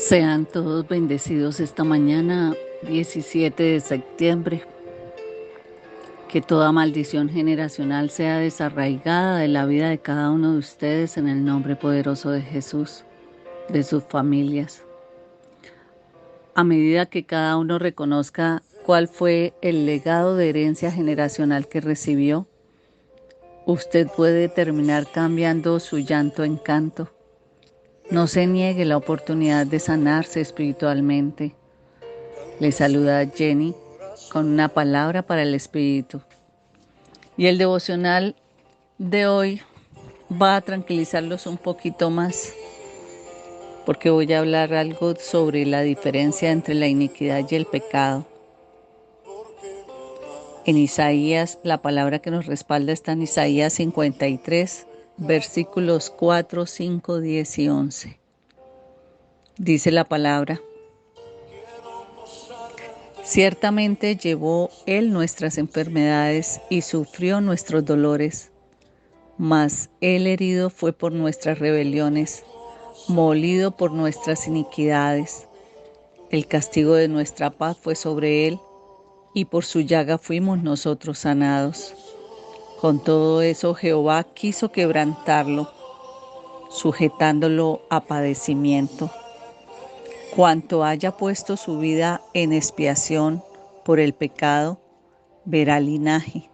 Sean todos bendecidos esta mañana, 17 de septiembre. Que toda maldición generacional sea desarraigada de la vida de cada uno de ustedes en el nombre poderoso de Jesús, de sus familias. A medida que cada uno reconozca cuál fue el legado de herencia generacional que recibió, usted puede terminar cambiando su llanto en canto. No se niegue la oportunidad de sanarse espiritualmente. Le saluda Jenny con una palabra para el espíritu. Y el devocional de hoy va a tranquilizarlos un poquito más, porque voy a hablar algo sobre la diferencia entre la iniquidad y el pecado. En Isaías, la palabra que nos respalda está en Isaías 53, versículos 4, 5, 10 y 11. Dice la palabra: ciertamente llevó Él nuestras enfermedades y sufrió nuestros dolores, mas Él herido fue por nuestras rebeliones, molido por nuestras iniquidades. El castigo de nuestra paz fue sobre Él, y por su llaga fuimos nosotros sanados. Con todo eso Jehová quiso quebrantarlo, sujetándolo a padecimiento. Cuanto haya puesto su vida en expiación por el pecado, verá linaje,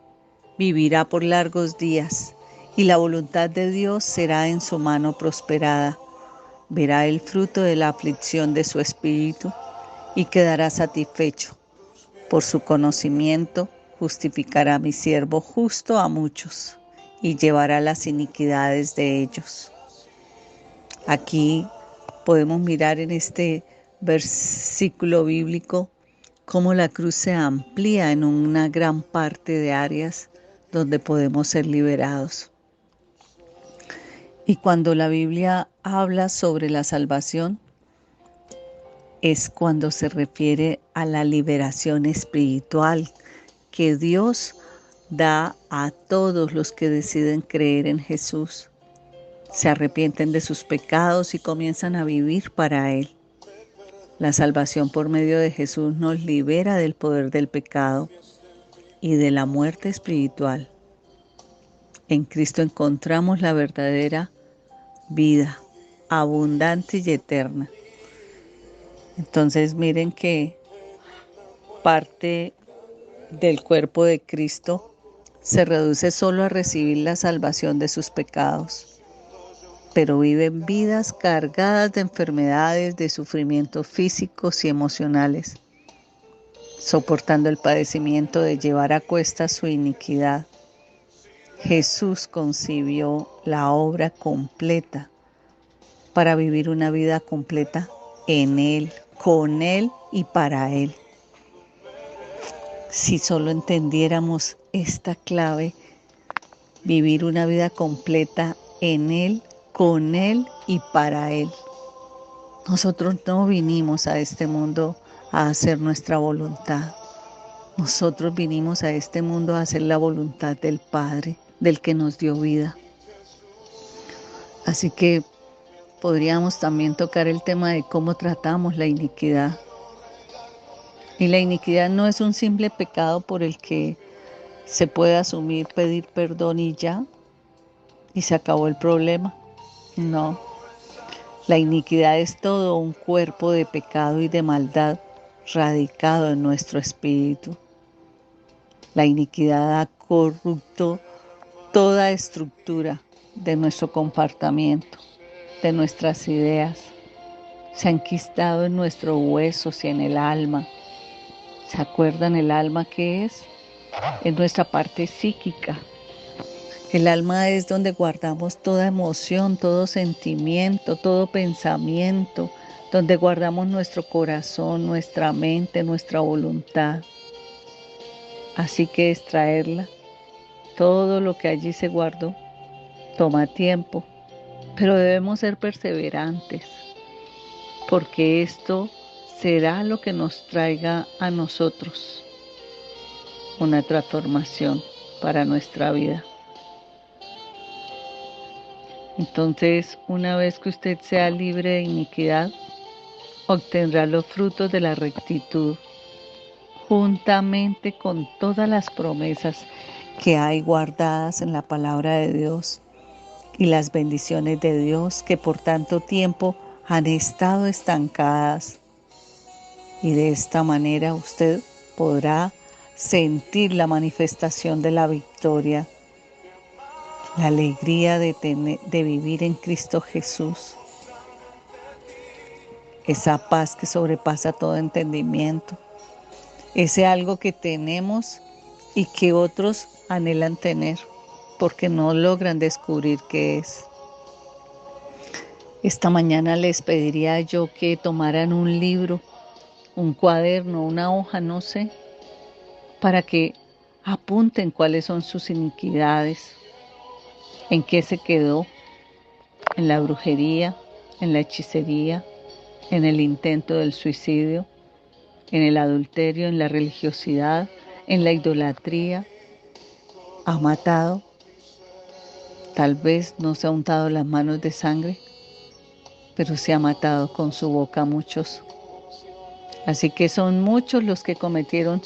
vivirá por largos días, y la voluntad de Dios será en su mano prosperada. Verá el fruto de la aflicción de su espíritu y quedará satisfecho. Por su conocimiento justificará mi siervo justo a muchos y llevará las iniquidades de ellos. Aquí podemos mirar en este versículo bíblico cómo la cruz se amplía en una gran parte de áreas donde podemos ser liberados. Y cuando la Biblia habla sobre la salvación, es cuando se refiere a la liberación espiritual que Dios da a todos los que deciden creer en Jesús. Se arrepienten de sus pecados y comienzan a vivir para Él. La salvación por medio de Jesús nos libera del poder del pecado y de la muerte espiritual. En Cristo encontramos la verdadera vida, abundante y eterna. Entonces miren que parte del cuerpo de Cristo se reduce solo a recibir la salvación de sus pecados, pero viven vidas cargadas de enfermedades, de sufrimientos físicos y emocionales, soportando el padecimiento de llevar a cuestas su iniquidad. Jesús concibió la obra completa para vivir una vida completa en Él, con Él y para Él. Si solo entendiéramos esta clave, vivir una vida completa en Él, con Él y para Él. Nosotros no vinimos a este mundo a hacer nuestra voluntad. Nosotros vinimos a este mundo a hacer la voluntad del Padre, del que nos dio vida. Así que podríamos también tocar el tema de cómo tratamos la iniquidad. Y la iniquidad no es un simple pecado por el que se puede asumir, pedir perdón y ya, y se acabó el problema. No, la iniquidad es todo un cuerpo de pecado y de maldad radicado en nuestro espíritu. La iniquidad ha corrupto toda estructura de nuestro comportamiento, de nuestras ideas. Se ha enquistado en nuestros huesos y en el alma. ¿Se acuerdan el alma qué es? Es nuestra parte psíquica. El alma es donde guardamos toda emoción, todo sentimiento, todo pensamiento, donde guardamos nuestro corazón, nuestra mente, nuestra voluntad. Así que extraerla, todo lo que allí se guardó, toma tiempo, pero debemos ser perseverantes, porque esto será lo que nos traiga a nosotros una transformación para nuestra vida. Entonces, una vez que usted sea libre de iniquidad, obtendrá los frutos de la rectitud, juntamente con todas las promesas que hay guardadas en la palabra de Dios y las bendiciones de Dios que por tanto tiempo han estado estancadas. Y de esta manera usted podrá sentir la manifestación de la victoria, la alegría de vivir en Cristo Jesús, esa paz que sobrepasa todo entendimiento, ese algo que tenemos y que otros anhelan tener porque no logran descubrir qué es. Esta mañana les pediría yo que tomaran un libro, un cuaderno, una hoja, no sé, para que apunten cuáles son sus iniquidades, en qué se quedó, en la brujería, en la hechicería, en el intento del suicidio, en el adulterio, en la religiosidad, en la idolatría. Ha matado, tal vez no se ha untado las manos de sangre, pero se ha matado con su boca a muchos. Así que son muchos los que cometieron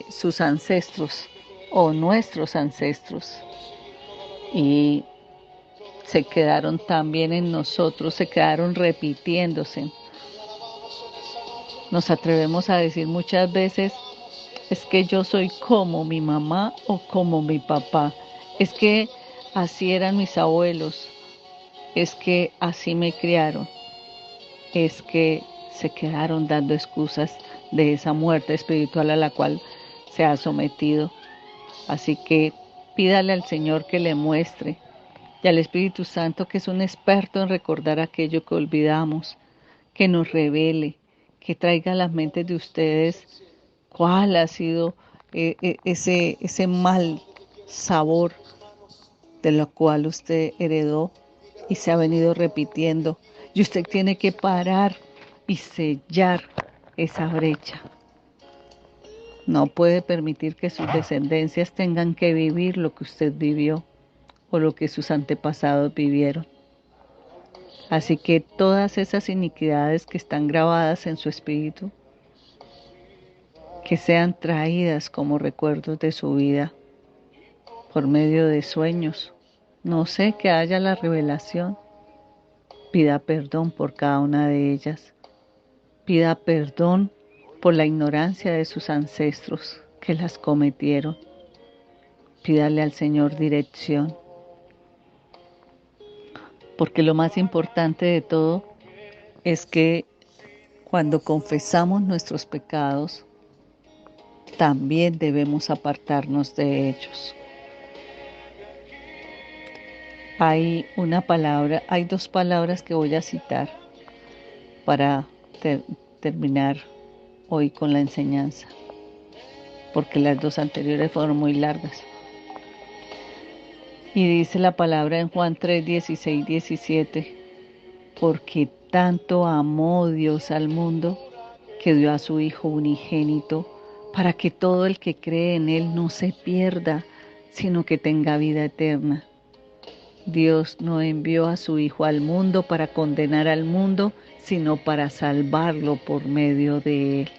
sus ancestros o nuestros ancestros y se quedaron también en nosotros, se quedaron repitiéndose. Nos atrevemos a decir muchas veces, es que yo soy como mi mamá o como mi papá, es que así eran mis abuelos, es que así me criaron, es que se quedaron dando excusas de esa muerte espiritual a la cual se ha sometido. Así que pídale al Señor que le muestre y al Espíritu Santo, que es un experto en recordar aquello que olvidamos, que nos revele, que traiga a las mentes de ustedes cuál ha sido ese mal sabor de lo cual usted heredó y se ha venido repitiendo. Y usted tiene que parar y sellar esa brecha. No puede permitir que sus descendencias tengan que vivir lo que usted vivió o lo que sus antepasados vivieron. Así que todas esas iniquidades que están grabadas en su espíritu, que sean traídas como recuerdos de su vida por medio de sueños. No sé, que haya la revelación. Pida perdón por cada una de ellas. Pida perdón por la ignorancia de sus ancestros que las cometieron. Pídale al Señor dirección. Porque lo más importante de todo es que cuando confesamos nuestros pecados, también debemos apartarnos de ellos. Hay dos palabras que voy a citar para terminar hoy con la enseñanza, porque las dos anteriores fueron muy largas. Y dice la palabra en Juan 3, 16, 17, porque tanto amó Dios al mundo que dio a su Hijo unigénito, para que todo el que cree en Él no se pierda, sino que tenga vida eterna. Dios no envió a su Hijo al mundo para condenar al mundo, sino para salvarlo por medio de Él.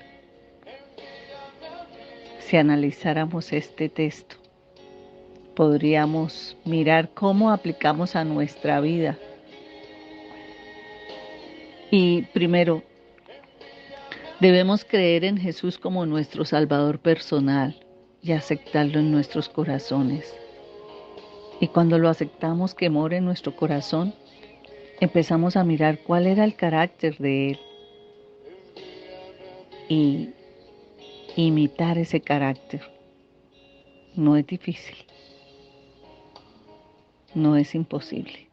Si analizáramos este texto, podríamos mirar cómo aplicamos a nuestra vida. Y primero, debemos creer en Jesús como nuestro Salvador personal y aceptarlo en nuestros corazones. Y cuando lo aceptamos que mora en nuestro corazón, empezamos a mirar cuál era el carácter de Él y imitar ese carácter. No es difícil, no es imposible,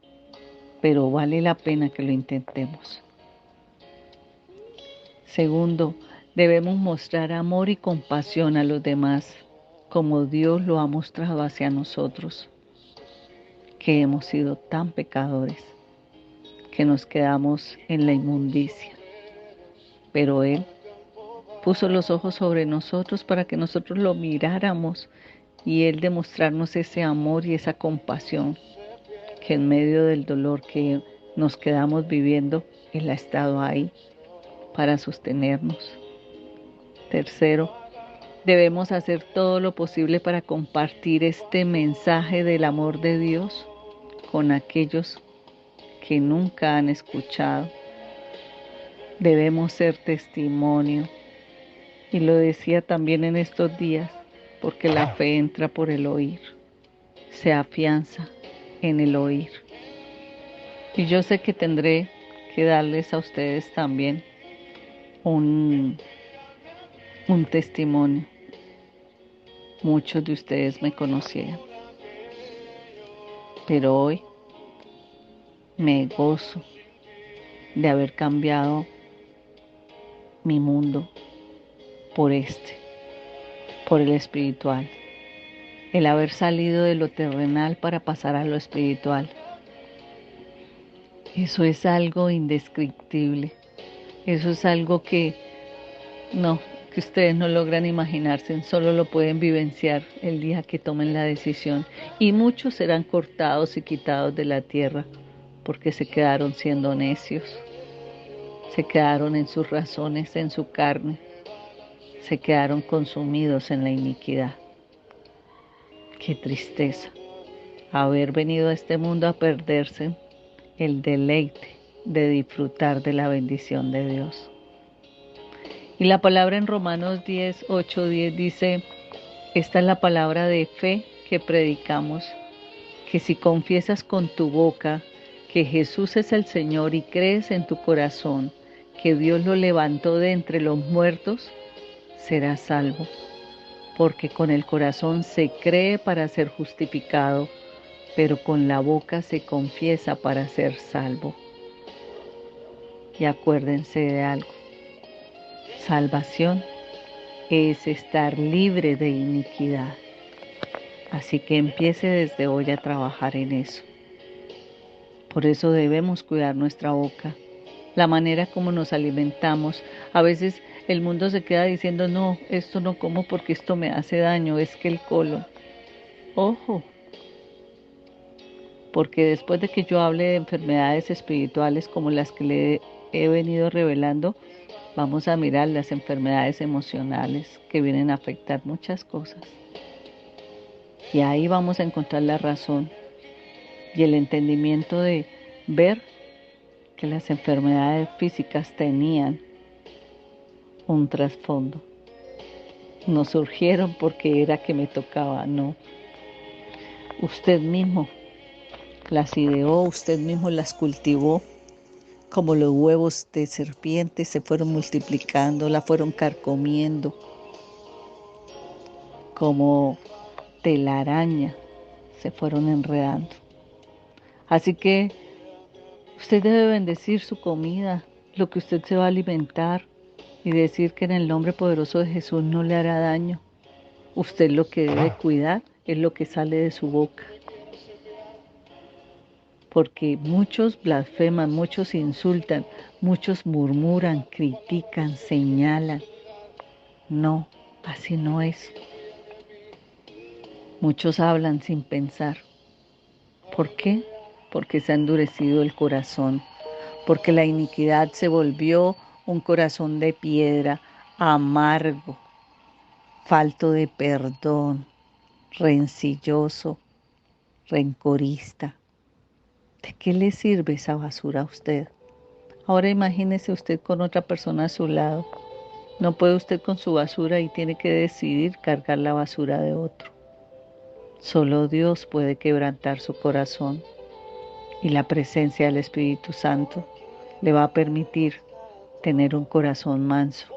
pero vale la pena que lo intentemos. Segundo, debemos mostrar amor y compasión a los demás, como Dios lo ha mostrado hacia nosotros, que hemos sido tan pecadores, que nos quedamos en la inmundicia. Pero Él puso los ojos sobre nosotros para que nosotros lo miráramos y Él demostrarnos ese amor y esa compasión, que en medio del dolor que nos quedamos viviendo, Él ha estado ahí para sostenernos. Tercero, debemos hacer todo lo posible para compartir este mensaje del amor de Dios con aquellos que nunca han escuchado. Debemos ser testimonio. Y lo decía también en estos días, porque la fe entra por el oír, se afianza en el oír. Y yo sé que tendré que darles a ustedes también un testimonio. Muchos de ustedes me conocían, pero hoy me gozo de haber cambiado mi mundo por por el espiritual, el haber salido de lo terrenal para pasar a lo espiritual. Eso es algo indescriptible, eso es algo que ustedes no logran imaginarse, solo lo pueden vivenciar el día que tomen la decisión. Y muchos serán cortados y quitados de la tierra porque se quedaron siendo necios, se quedaron en sus razones, en su carne, se quedaron consumidos en la iniquidad. Qué tristeza haber venido a este mundo a perderse el deleite de disfrutar de la bendición de Dios. Y la palabra en Romanos 8:10 dice, esta es la palabra de fe que predicamos, que si confiesas con tu boca que Jesús es el Señor y crees en tu corazón que Dios lo levantó de entre los muertos, serás salvo. Porque con el corazón se cree para ser justificado, pero con la boca se confiesa para ser salvo. Y acuérdense de algo, salvación es estar libre de iniquidad. Así que empiece desde hoy a trabajar en eso. Por eso debemos cuidar nuestra boca, la manera como nos alimentamos. A veces el mundo se queda diciendo, no, esto no como porque esto me hace daño, es que el colon. Ojo, porque después de que yo hable de enfermedades espirituales como las que le he venido revelando, vamos a mirar las enfermedades emocionales que vienen a afectar muchas cosas. Y ahí vamos a encontrar la razón y el entendimiento de ver que las enfermedades físicas tenían un trasfondo. No surgieron porque era que me tocaba, no. Usted mismo las ideó, usted mismo las cultivó, como los huevos de serpiente se fueron multiplicando, la fueron carcomiendo, como telaraña se fueron enredando. Así que usted debe bendecir su comida, lo que usted se va a alimentar, y decir que en el nombre poderoso de Jesús no le hará daño. Usted lo que debe cuidar es lo que sale de su boca. Porque muchos blasfeman, muchos insultan, muchos murmuran, critican, señalan. No, así no es. Muchos hablan sin pensar. ¿Por qué? Porque se ha endurecido el corazón, porque la iniquidad se volvió un corazón de piedra, amargo, falto de perdón, rencilloso, rencorista. ¿De qué le sirve esa basura a usted? Ahora imagínese usted con otra persona a su lado. No puede usted con su basura y tiene que decidir cargar la basura de otro. Solo Dios puede quebrantar su corazón y la presencia del Espíritu Santo le va a permitir tener un corazón manso,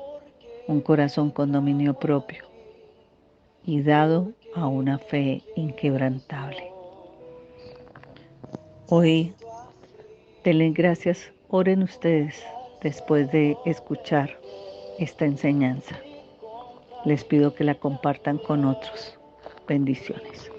un corazón con dominio propio y dado a una fe inquebrantable. Hoy denle gracias, oren ustedes después de escuchar esta enseñanza. Les pido que la compartan con otros. Bendiciones.